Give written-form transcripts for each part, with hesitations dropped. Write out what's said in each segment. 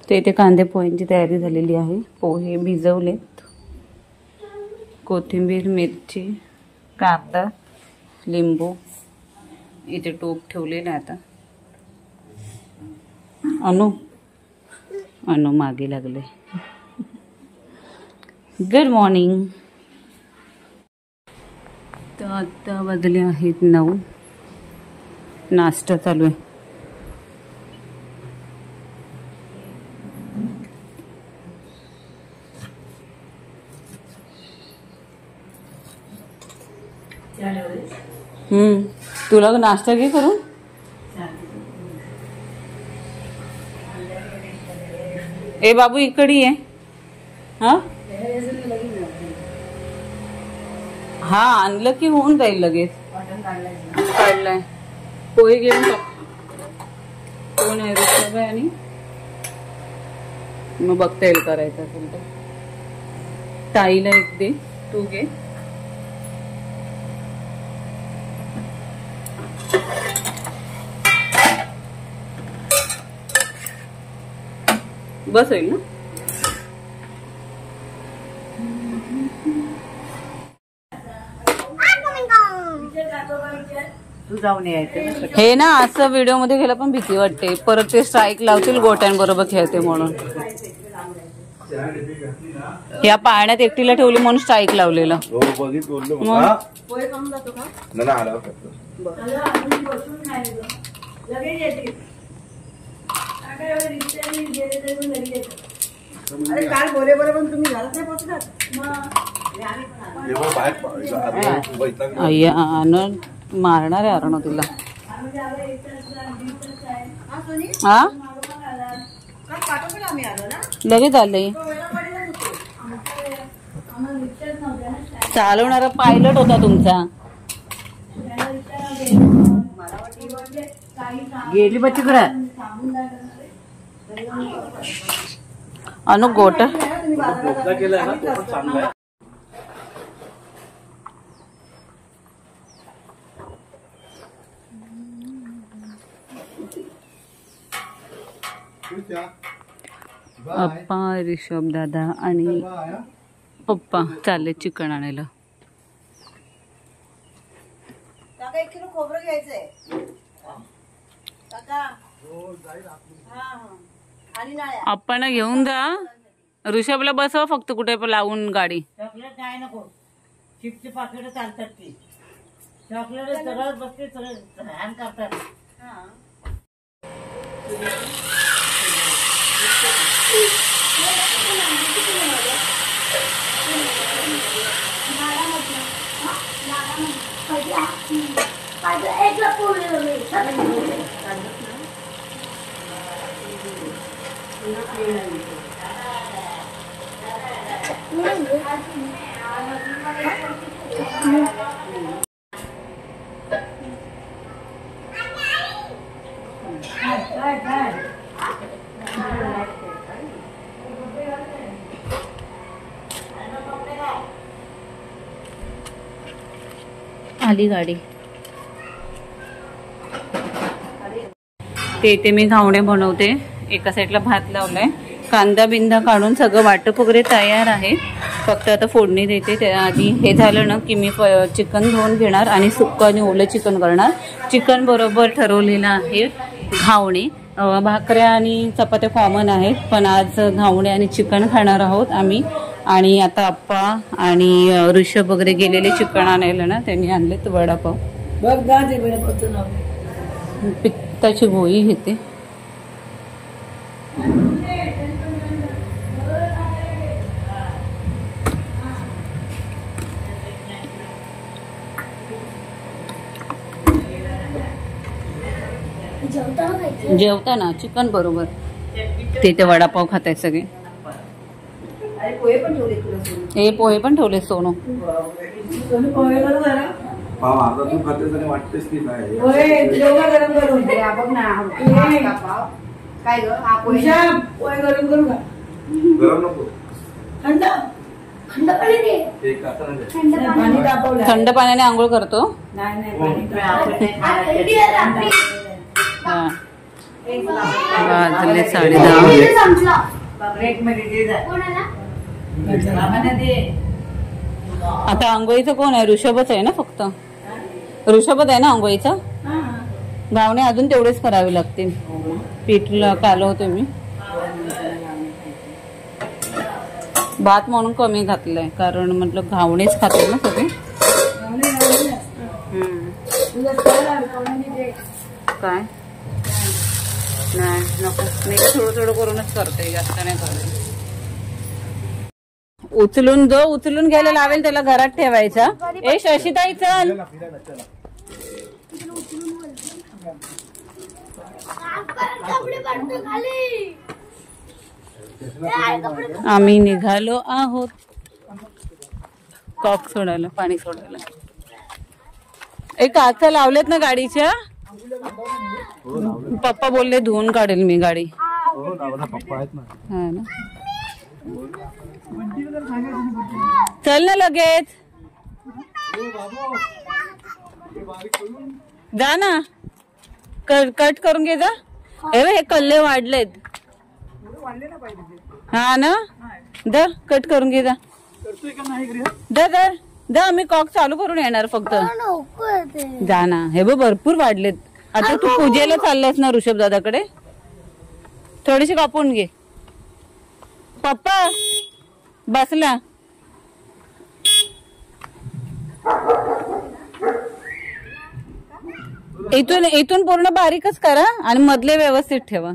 ते इथे कांदे पोह्यांची तयारी झालेली आहे. पोहे भिजवलेत, कोथिंबीर, मिरची, कांदा, लिंबू, इथे टोप ठेवलेला आता. अनु मागे लागले. Good morning. तर आता वाजले आहेत 9. नाश्ता चालू आहे. तुला नाश्ता घे करून. ए बाबू इकडे आहे. हा आणलं की होऊन जाईल लगेच. काढलाय पोहे घेऊन कोण आहे ऋषभ आहे आणि मग बघता येईल करायचं असेल तर. ताईला एक दे, तू घे. बस होईल ना. तू जाऊन यायचं. हे ना असं व्हिडिओ मध्ये घ्यायला पण भीती वाटते. परत ते स्ट्राईक लावतील गोट्यांबरोबर खेळते म्हणून. या पाळण्यात एकटीला ठेवली म्हणून स्ट्राईक लावलेलं. काल बोले बरोबर तुम्ही घरात नाही पोहोचलात. मारणार आहे अरुण तिला. हा लगेच आले. चालवणारा पायलट होता तुमचा. गेली बच्ची घरात. अनु गोट अप्पा, ऋषभ दादा आणि पप्पा चालले चिकन आणायला. 1 किलो खोबरं घ्यायचंय. अप्पांना घेऊन जा. ऋषभला बसवा फक्त कुठे पण लावून गाडी. चॉकलेट काय नको. चिप्सचे पाकिट चालतात ती. चॉकलेट सगळं बसते, सगळं हॅन करतात. आली गाडी. ते इथे मी घावणे बनवते. एका साईडला भात लावलाय. कांदा बिंदा काढून सगळं वाटप वगैरे तयार आहे. फक्त आता फोडणी देते. त्याआधी हे झालं ना की मी चिकन धुवून घेणार आणि सुक्क आणि ओलं चिकन करणार. चिकन बरोबर ठरवलेलं आहे घावणे. भाकऱ्या आणि चपात्या कॉमन आहेत, पण आज घावणे आणि चिकन खाणार आहोत आम्ही. आणि आता अप्पा आणि ऋषभ वगैरे गेलेले चिकन आणायला ना, त्यांनी आणलेत वडापाव. पित्ताची गोळी घेते. जेवताना चिकन बरोबर. ते वडापाव खाताय सगळे. हे पोहे पण ठेवले सोनू. थंड पाण्याने आंघोळ करतो. वाजले 10:30. एक मिनिट ये जा. बाबांना दे. आता आंघोळीचं कोण आहे? ऋषभच आहे ना फक्त. ऋषभच आहे ना आंघोळीचा. घावणे अजून तेवढेच करावे लागतील. पीठला कालवते मी. भात म्हणून कमी घातलंय कारण म्हटलं घावणेच खाते ना सगळे. काय नाही नको मी थोडं थोडं करूनच करते, जास्त नाही करते. उचलून घ्यायला लावेल त्याला घरात ठेवायचा. ए शशिताई चल. आम्ही निघालो आहोत कॉक सोडायला, पाणी सोडायला. एक काचा लावलेत ना गाडीच्या. पप्पा बोलले धुवून काढेल मी गाडी. हा ना चल ना लगेच जा ना. कट करून घे जा. हे कल्ले वाढलेत. हा ना दर कट करून घे जा. दर आम्ही कॉक चालू करून येणार फक्त. जा ना. हे बघ भरपूर वाढलेत. आता तू पूजेला चाललास ना ऋषभ दादाकडे. थोडीशी कापून घे. पप्पा बसला. इथून पूर्ण बारीकच करा आणि मधले व्यवस्थित ठेवा.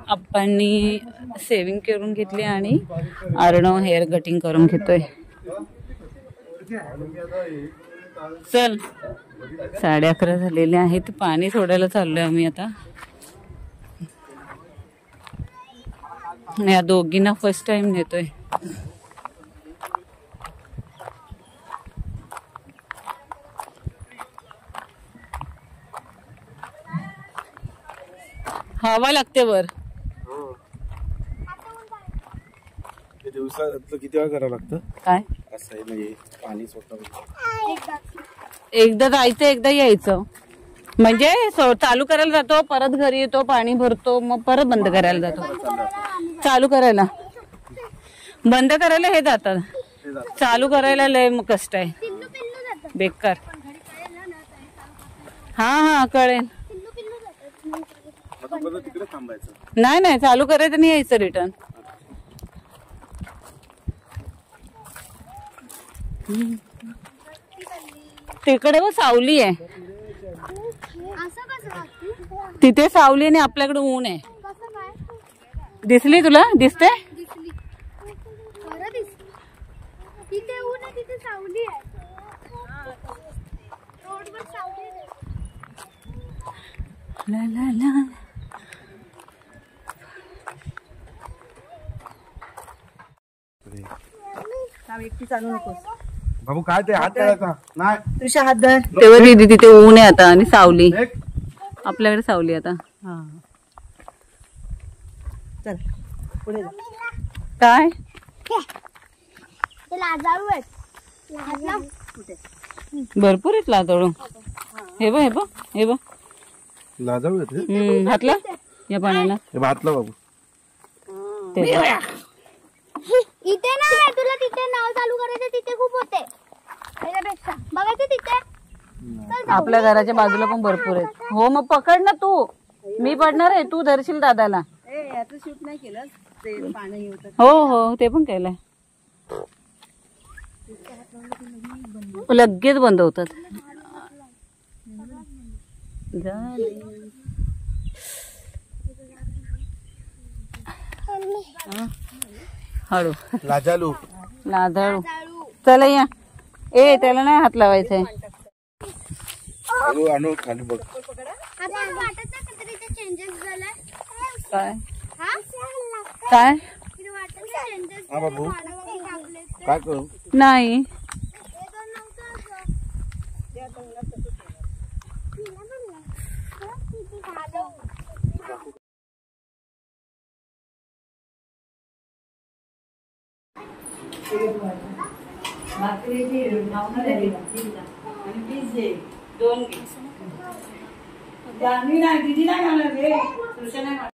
आपण सेविंग करून घेतली आणि अर्णव हेअर कटिंग करून घेतोय. चल 11:30 झालेले आहेत. पाणी सोडायला चाललोय आम्ही आता. या दोघींना फर्स्ट टाइम नेतोय. हवा लागते वर. दिवसात किती वेळा करावं लागतं काय असं आहे म्हणजे पाणी सोडतं. एकदा जायचं एकदा यायचं म्हणजे चालू करायला जातो परत घरी येतो पाणी भरतो मग परत बंद करायला जातो. चालू करायला बंद करायला हे जातात. चालू करायला लय कष्ट आहे बेकार. हा कळेल. नाही चालू करायचं आणि यायचं रिटर्न. तिकडे व सावली आहे. तिथे सावली आणि आपल्याकडे ऊन आहे. दिसली तुला? दिसते ला ला ला. चालू नकोस बाबू काय ते हात द्यायचा नाही. तुझ्या हात धर. तेव्हा दीदी तिथे ऊन आहे आता आणि सावली. आपल्याकडे सावली आता. चल पुढे जा. काय भरपूर आहेत लाजाळू. हे बघ लाजाळू हातला या पाण्याला. भातला बाबू इथे नाही तुला तिथे नाव चालू करायचं. तिथे खूप होते त्याच्यापेक्षा बघायचं तिथे. आपल्या घराच्या बाजूला पण भरपूर आहेत. हो मग पकड ना तू. मी पडणार आहे तू धरशील दादाला. शूट नाही केलं ते पाणी होतं. हो ते पण केलंय. लगेच बंद होतात. हळू लाजालू लाजाळू. चला या. त्याला नाही हात लावायचंय. आणू खाली बघ. काय काय हा बाबू काय करू. नाही भाकरीची घे. दोन घे. मी नाही दिदी नाही घालणार रे. तुळशी नाही वाटत.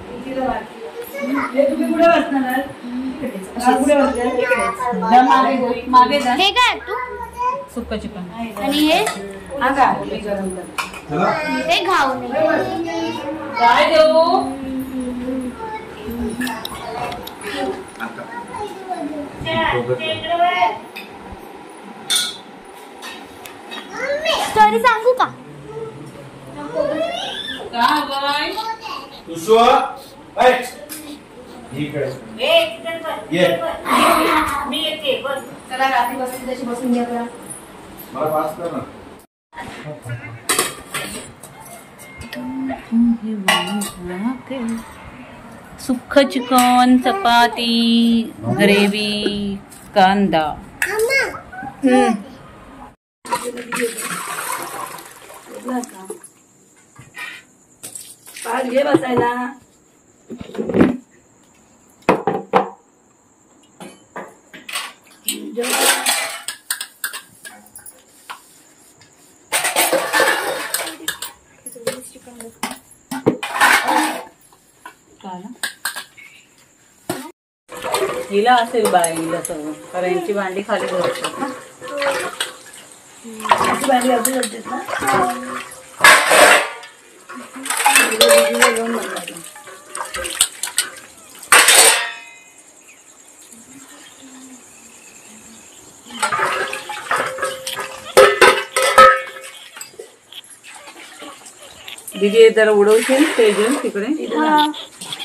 दिदीला वाटते. हे तुम्ही कुठे बसणार? कुठे बसणार? मागे जा. हे काय तू सुक्क चिकन. आणि हे आता हे घाऊन आहे. काय देऊ? स्टोरी सांगू का? का बाय? मी येते बस. चला रात्री बसून त्याची बसून घ्या बरं. मला पास कर ना. सुक्क चिकन, चपाती, ग्रेव्ही, कांदा. पाच घे बसायला. हिला असेल बाईला सगळं कारण यांची भांडी खाली भरतात ना. भाजी अजून होते ना. दीदी जरा उडवशील तेजून तिकडे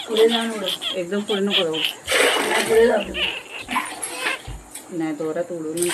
पुढे जाऊन उडव. एकदम पूर्ण उडवू. पुढे जाऊ. नाही दोरात उडवून